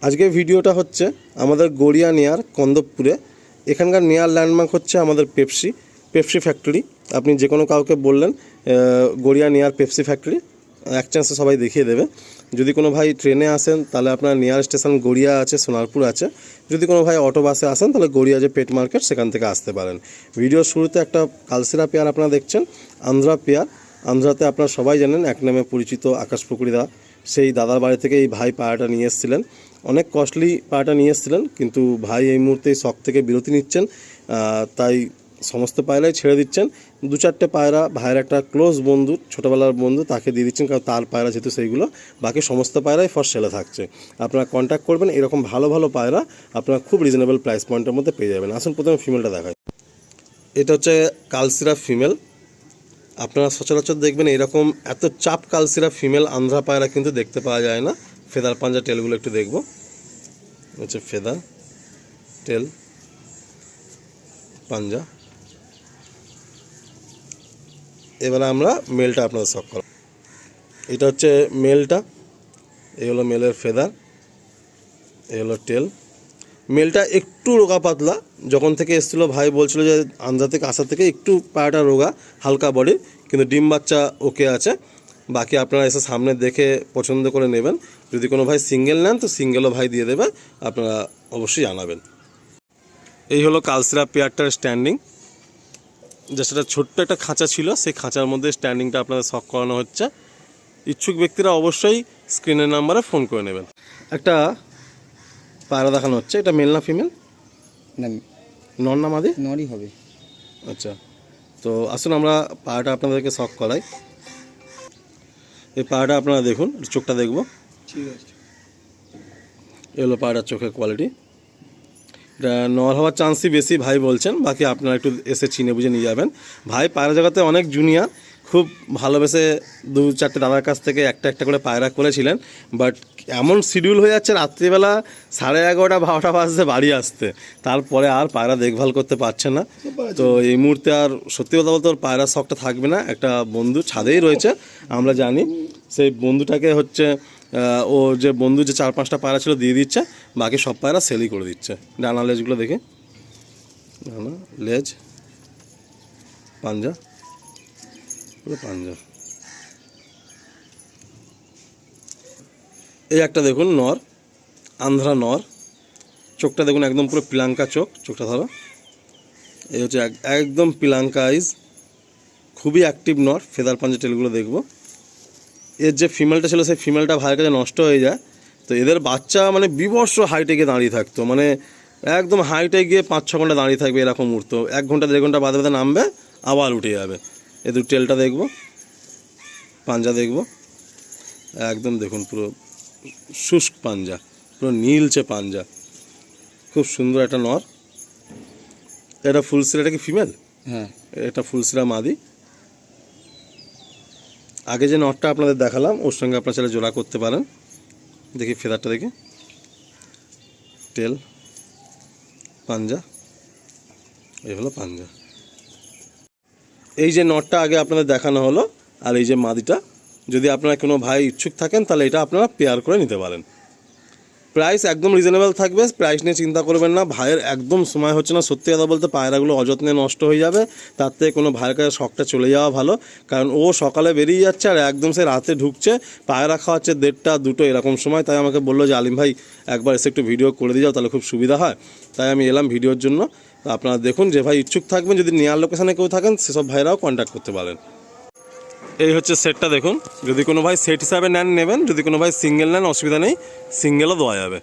আজকে ভিডিওটা হচ্ছে আমাদের গড়িয়া নিয়ার কন্দবপুরে। এখানকার নিয়ার ল্যান্ডমার্ক হচ্ছে আমাদের পেপসি ফ্যাক্টরি। আপনি যে কোনো কাউকে বললেন গড়িয়া নিয়ার পেপসি ফ্যাক্টরি, এক চান্সে সবাই দেখিয়ে দেবে। যদি কোনো ভাই ট্রেনে আসেন তাহলে আপনার নিয়ার স্টেশন গড়িয়া আছে, সোনারপুর আছে। যদি কোনো ভাই অটো বাসে আসেন তাহলে গড়িয়া যে পেট মার্কেট সেখান থেকে আসতে পারেন। ভিডিওর শুরুতে একটা কালসিরা পেয়ার আপনারা দেখছেন, আন্ধ্রা পেয়ার। আন্ধ্রাতে আপনারা সবাই জানেন এক নামে পরিচিত আকাশ পুকুরিদা, সেই দাদার বাড়ি থেকে এই ভাই পায়রাটা নিয়ে এসেছিলেন। অনেক কস্টলি পায়রাটা নিয়ে এসেছিলেন, কিন্তু ভাই এই মুহূর্তে শখ থেকে বিরতি নিচ্ছেন, তাই সমস্ত পায়রাই ছেড়ে দিচ্ছেন। দু চারটে পায়রা ভাইয়ের একটা ক্লোজ বন্ধু, ছোটোবেলার বন্ধু, তাকে দিয়ে দিচ্ছেন, কারণ তার পায়রা যেহেতু সেইগুলো, বাকি সমস্ত পায়রাই ফর সেলে থাকছে। আপনারা কন্ট্যাক্ট করবেন, এরকম ভালো ভালো পায়রা আপনারা খুব রিজনেবল প্রাইস পয়েন্টের মধ্যে পেয়ে যাবেন। আসুন প্রথমে ফিমেলটা দেখায়। এটা হচ্ছে কালসিরা ফিমেল। আপনারা সচরাচর দেখবেন এরকম এত চাপ কালসিরা ফিমেল আন্ধ্রা পায়রা কিন্তু দেখতে পাওয়া যায় না। ফেদার পাঞ্জা টেলগুলো একটু দেখব। হচ্ছে ফেদার টেল পাঞ্জা। এবারে আমরা মেলটা আপনাদের শখ করা। এটা হচ্ছে মেলটা, এই হলো মেলের ফেদার, এই হলো টেল। মেলটা একটু রোগা পাতলা, যখন থেকে এসেছিলো ভাই বলছিল যে আন্ধ্রা থেকে আসা থেকে একটু পায়রাটা রোগা, হালকা বডি, কিন্তু ডিম বাচ্চা ওকে আছে। বাকি আপনারা এসে সামনে দেখে পছন্দ করে নেবেন। যদি কোনো ভাই সিঙ্গেল নেন তো সিঙ্গেলও ভাই দিয়ে দেবে, আপনারা অবশ্যই জানাবেন। এই হলো কালসিরা পেয়ারটার স্ট্যান্ডিং। যে সেটা ছোট্ট একটা খাঁচা ছিল, সেই খাঁচার মধ্যে স্ট্যান্ডিংটা আপনাদের শখ করানো হচ্ছে। ইচ্ছুক ব্যক্তিরা অবশ্যই স্ক্রিনের নাম্বারে ফোন করে নেবেন। একটা পায়রা দেখানো হচ্ছে, এটা মেল না ফিমেল? না, নর না মাদি? নরই হবে। আচ্ছা, তো আসুন আমরা পায়রাটা আপনাদেরকে শখ করাই। এই পায়রাটা আপনারা দেখুন, চোখটা দেখব। ঠিক আছে, এগুলো পায়রার চোখের কোয়ালিটি। এটা নর হওয়ার চান্সই বেশি ভাই বলছেন, বাকি আপনারা একটু এসে চিনে বুঝে নিয়ে যাবেন। ভাই পায়রা জগতে অনেক জুনিয়র, খুব ভালোবেসে দু চারটে দাদার কাছ থেকে একটা একটা করে পায়রা করেছিলেন। বাট এমন শিডিউল হয়ে যাচ্ছে রাত্রিবেলা 11:30 12টা বাজতে বাড়ি আসতে, তারপরে আর পায়রা দেখভাল করতে পারছে না। তো এই মুহূর্তে আর সত্যি কথা বলতে ওর পায়রার শখটা থাকবে না। একটা বন্ধু ছাদেই রয়েছে, আমরা জানি। সেই বন্ধুটাকে হচ্ছে ও যে বন্ধু যে 4-5টা পায়রা ছিল দিয়ে দিচ্ছে, বাকি সব পায়রা সেলই করে দিচ্ছে। ডানা লেজগুলো দেখে, ডানা লেজ পাঞ্জা, পাঞ্জা। এই একটা দেখুন নর, আন্ধ্রা নর। চোখটা দেখুন একদম পুরো পিলাঙ্কা চোখ, চোখটা ধরো। এই হচ্ছে একদম পিলাঙ্কা আইজ, খুবই অ্যাক্টিভ নর। ফেদার পাঞ্জা টেলগুলো দেখবো। এর যে ফিমেলটা ছিল সেই ফিমেলটা ভাইয়ের কাছে নষ্ট হয়ে যায়। তো এদের বাচ্চা মানে বিবর্ষ হাইটে গিয়ে দাঁড়িয়ে থাকতো, মানে একদম হাইটে গিয়ে 5-6 ঘন্টা দাঁড়িয়ে থাকবে, এরকম উঠতো। 1 ঘন্টা 1.5 ঘন্টা বাদে বাদে নামবে, আবার উঠে যাবে। এদের টেলটা দেখবো, পাঞ্জা দেখবো। একদম দেখুন পুরো শুষ্ক পাঞ্জা, পুরো নীলচে পাঞ্জা, খুব সুন্দর একটা নর। এটা ফুলসিরা, এটা কি ফিমেল? হ্যাঁ, এটা ফুলসিরা মাদি। আগে যে নটটা আপনাদের দেখালাম ওর সঙ্গে আপনারা চাইলে জোড়া করতে পারেন। দেখি ফেদারটা দেখি, টেল পাঞ্জা, এই হলো পাঞ্জা। এই যে নটটা আগে আপনাদের দেখানো হলো, আর এই যে মাদিটা, যদি আপনারা কোনো ভাই ইচ্ছুক থাকেন তাহলে এটা আপনারা পেয়ার করে নিতে পারেন। প্রাইস একদম রিজনেবল থাকবে, প্রাইস নিয়ে চিন্তা করবেন না। ভাইয়ের একদম সময় হচ্ছে না, সত্যি কথা বলতে পায়রাগুলো অযত্নে নষ্ট হয়ে যাবে, তার থেকে কোনো ভাইয়ের কাছে শখটা চলে যাওয়া ভালো। কারণ ও সকালে বেরিয়ে যাচ্ছে আর একদম সে রাতে ঢুকছে, পায়রা খাওয়াচ্ছে 1:30 2টো এরকম সময়। তাই আমাকে বললো যে আলিম ভাই একবার এসে একটু ভিডিও করে দিয়ে যাও, তাহলে খুব সুবিধা হয়। তাই আমি এলাম ভিডিওর জন্য। আপনারা দেখুন, যে ভাই ইচ্ছুক থাকবেন, যদি নেয়ার লোকেশানে কেউ থাকেন সেসব ভাইরাও কন্ট্যাক্ট করতে পারেন। এই হচ্ছে সেটটা দেখুন, যদি কোনো ভাই সেট হিসাবে নেন নেবেন, যদি কোনো ভাই সিঙ্গেল নেন অসুবিধা নেই, সিঙ্গেলও দেওয়া যাবে।